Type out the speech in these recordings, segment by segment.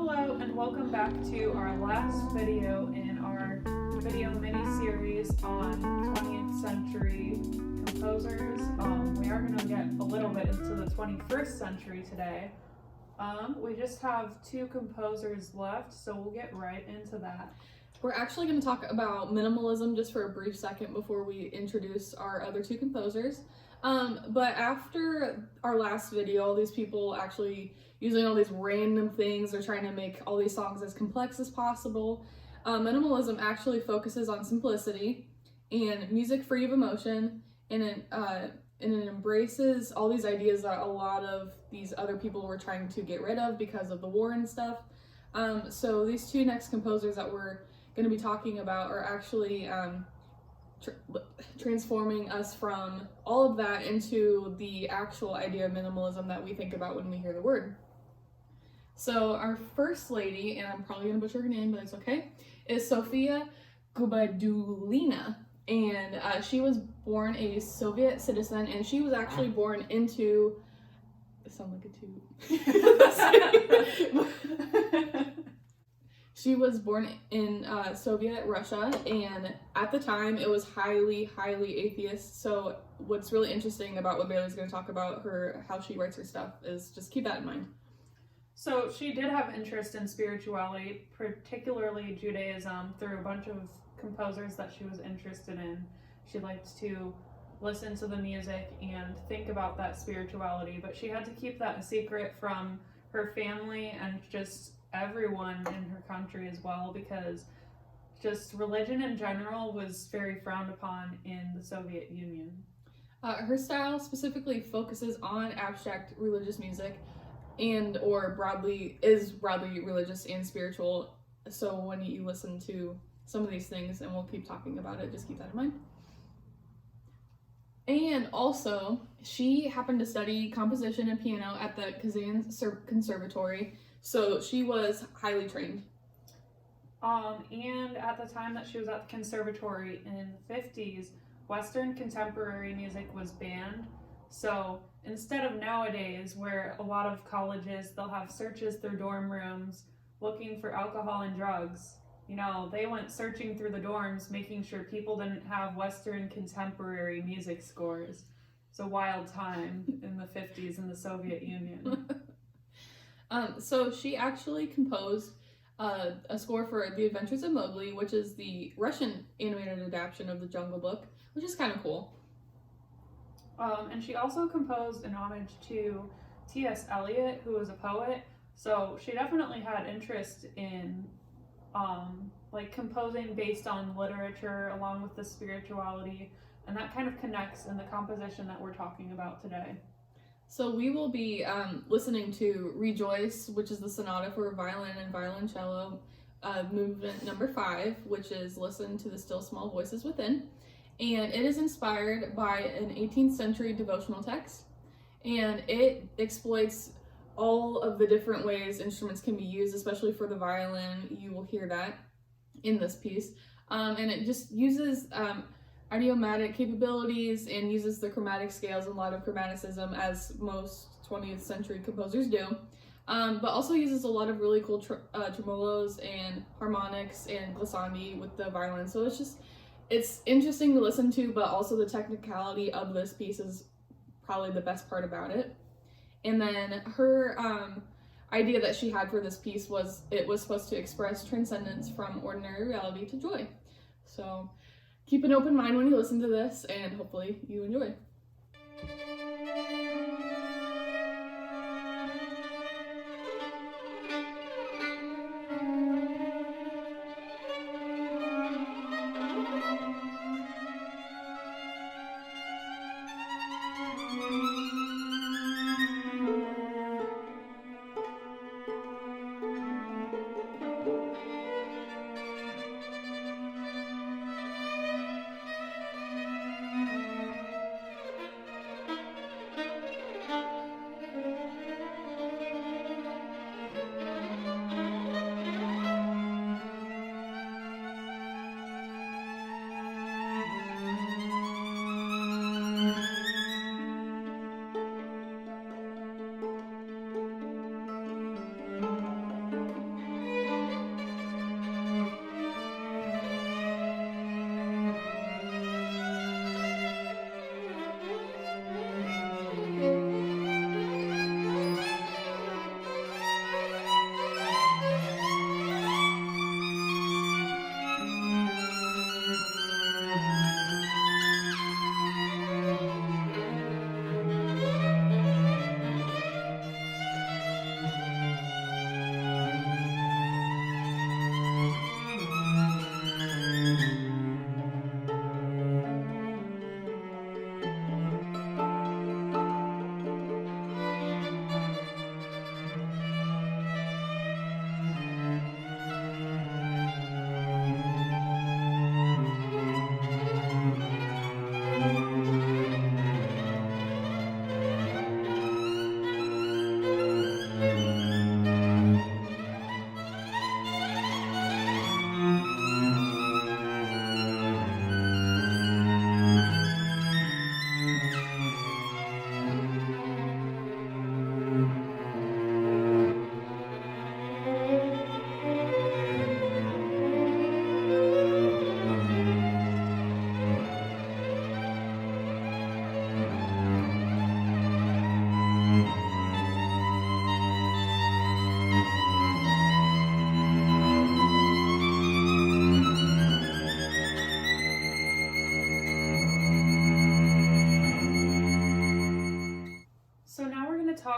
Hello and welcome back to our last video in our video mini-series on 20th century composers. We are going to get a little bit into the 21st century today. We just have two composers left, so we'll get right into that. We're actually going to talk about minimalism just for a brief second before we introduce our other two composers. But after our last video, all these people actually using all these random things, they're trying to make all these songs as complex as possible. Minimalism actually focuses on simplicity and music free of emotion, and it embraces all these ideas that a lot of these other people were trying to get rid of because of the war and stuff. So these two next composers that we're going to be talking about are actually transforming us from all of that into the actual idea of minimalism that we think about when we hear the word. So our first lady, and I'm probably going to butcher her name, but it's okay, is Sofia Gubadulina. And she was born a Soviet citizen, and she was actually born into... It sounds like a toot. She was born in Soviet Russia, and at the time it was highly atheist. So what's really interesting about what Bailey's going to talk about how she writes her stuff is just keep that in mind. So she did have interest in spirituality, particularly Judaism, through a bunch of composers that she was interested in. She liked to listen to the music and think about that spirituality, but she had to keep that a secret from her family and just everyone in her country as well, because just religion in general was very frowned upon in the Soviet Union. Her style specifically focuses on abstract religious music and broadly religious and spiritual. So when you listen to some of these things, and we'll keep talking about it, just keep that in mind. And also, she happened to study composition and piano at the Kazan Conservatory, so she was highly trained. And at the time that she was at the conservatory in the 50s, Western contemporary music was banned. So instead of nowadays, where a lot of colleges, they'll have searches through dorm rooms looking for alcohol and drugs, they went searching through the dorms, making sure people didn't have Western contemporary music scores. It's a wild time in the 50s in the Soviet Union. So she actually composed a score for The Adventures of Mowgli, which is the Russian animated adaptation of the Jungle Book, which is kind of cool. And she also composed an homage to T.S. Eliot, who was a poet. So she definitely had interest in composing based on literature along with the spirituality, and that kind of connects in the composition that we're talking about today. So we will be listening to Rejoice, which is the sonata for violin and violoncello, movement number 5, which is Listen to the Still Small Voices Within. And it is inspired by an 18th century devotional text, and it exploits all of the different ways instruments can be used, especially for the violin. You will hear that in this piece. And it just uses idiomatic capabilities and uses the chromatic scales and a lot of chromaticism, as most 20th century composers do, but also uses a lot of really cool tremolos and harmonics and glissandi with the violin. So it's interesting to listen to, but also the technicality of this piece is probably the best part about it. And then her idea that she had for this piece was it was supposed to express transcendence from ordinary reality to joy. So keep an open mind when you listen to this, and hopefully you enjoy.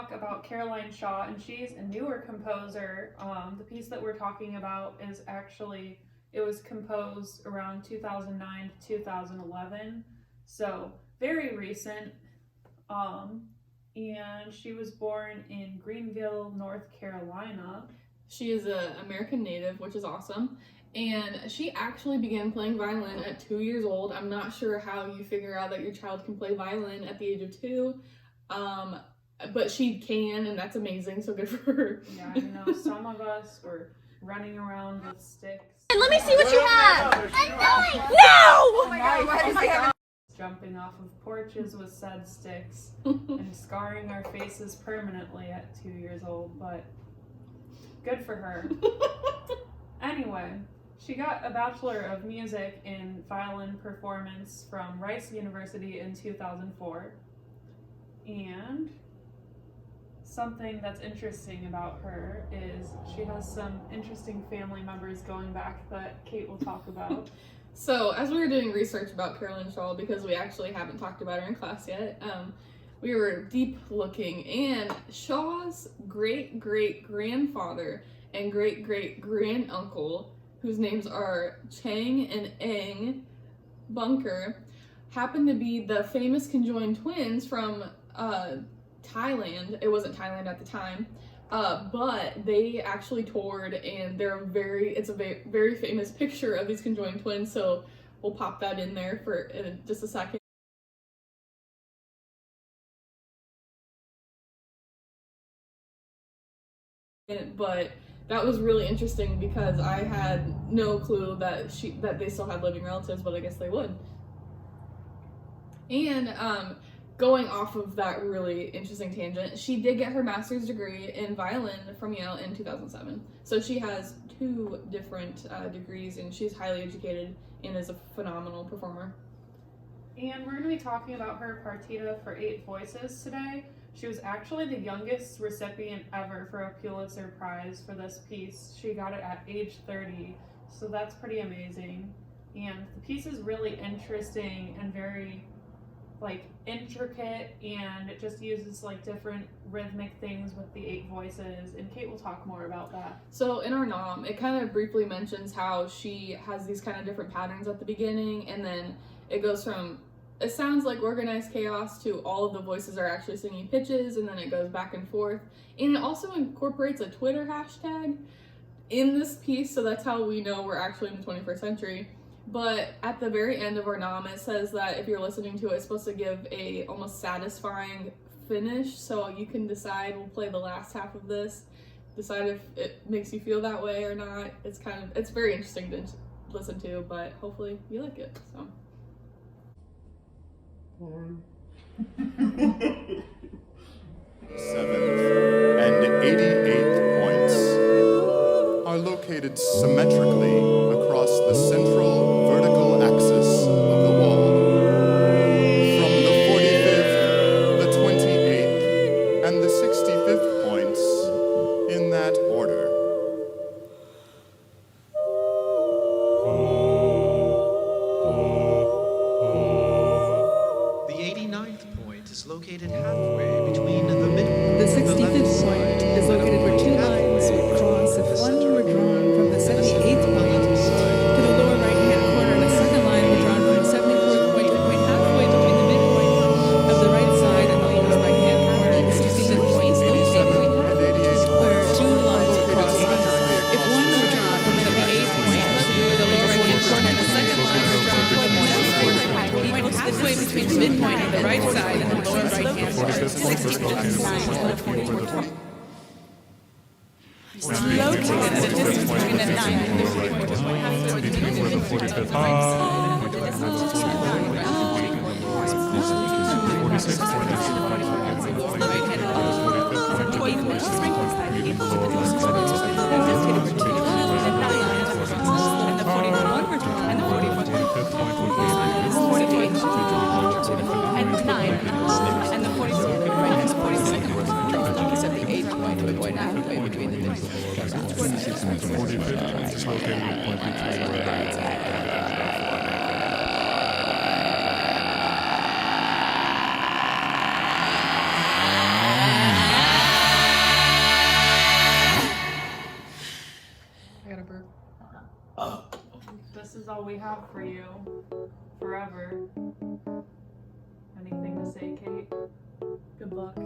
talk about Caroline Shaw, and she's a newer composer. The piece that we're talking about is actually, it was composed around 2009 to 2011, so very recent. And she was born in Greenville, North Carolina. She is an American native, which is awesome. And she actually began playing violin at 2 years old. I'm not sure how you figure out that your child can play violin at the age of 2. But she can, and that's amazing, so good for her. Yeah, I know some of us were running around with sticks. And let me see what you have! No! Oh my god, why does he have Jumping off of porches with said sticks and scarring our faces permanently at 2 years old, but good for her. Anyway, she got a Bachelor of Music in Violin Performance from Rice University in 2004. And something that's interesting about her is she has some interesting family members going back that Kate will talk about. So, as we were doing research about Caroline Shaw, because we actually haven't talked about her in class yet, we were deep looking, and Shaw's great-great-grandfather and great-great-granduncle, whose names are Chang and Eng Bunker, happened to be the famous conjoined twins from Thailand. It wasn't Thailand at the time, but they actually toured, and it's a very famous picture of these conjoined twins, so we'll pop that in there for just a second. But that was really interesting because I had no clue that they still had living relatives, but I guess they would. And going off of that really interesting tangent, she did get her master's degree in violin from Yale in 2007. So she has 2 different degrees, and she's highly educated and is a phenomenal performer. And we're going to be talking about her partita for 8 voices today. She was actually the youngest recipient ever for a Pulitzer Prize for this piece. She got it at age 30, so that's pretty amazing. And the piece is really interesting and very intricate, and it just uses different rhythmic things with the 8 voices, and Kate will talk more about that. So in our nom, it kind of briefly mentions how she has these kind of different patterns at the beginning, and then it goes from, it sounds like organized chaos to all of the voices are actually singing pitches, and then it goes back and forth. And it also incorporates a Twitter hashtag in this piece, so that's how we know we're actually in the 21st century. But at the very end of our nom, it says that if you're listening to it, it's supposed to give a almost satisfying finish. So you can decide, we'll play the last half of this, decide if it makes you feel that way or not. It's very interesting to listen to, but hopefully you like it, so. 7th and 88th points are located symmetrically across the central vertical axis of the wall. From the 45th, the 28th, and the 65th points in that order. The 89th point is located halfway between the midpoint. The 65th point is located where 2 lines would cross if one were drawn from the 78th point to the lower right-hand corner, and a second line were drawn from the 74th point to the point halfway between the midpoint of the right side and the lower right-hand corner. The 65th point is located where 2 lines would cross if one were drawn from the 78th point to the lower right-hand corner, and the second line were drawn from the 74th point halfway between the midpoint of the right side and the lower right-hand corner. Located at a distance between the 9 and the 44th point halfway between the midpoint of the right side and the distance between the 9 and the 46th point is the right-hand corner. The 8th point is and the 41 and the 44th and the 9 and the 42nd and the 42nd. Like you said, the 8th point would point halfway between the midpoint. This is all we have for you. Forever. Anything to say, Kate? Good luck.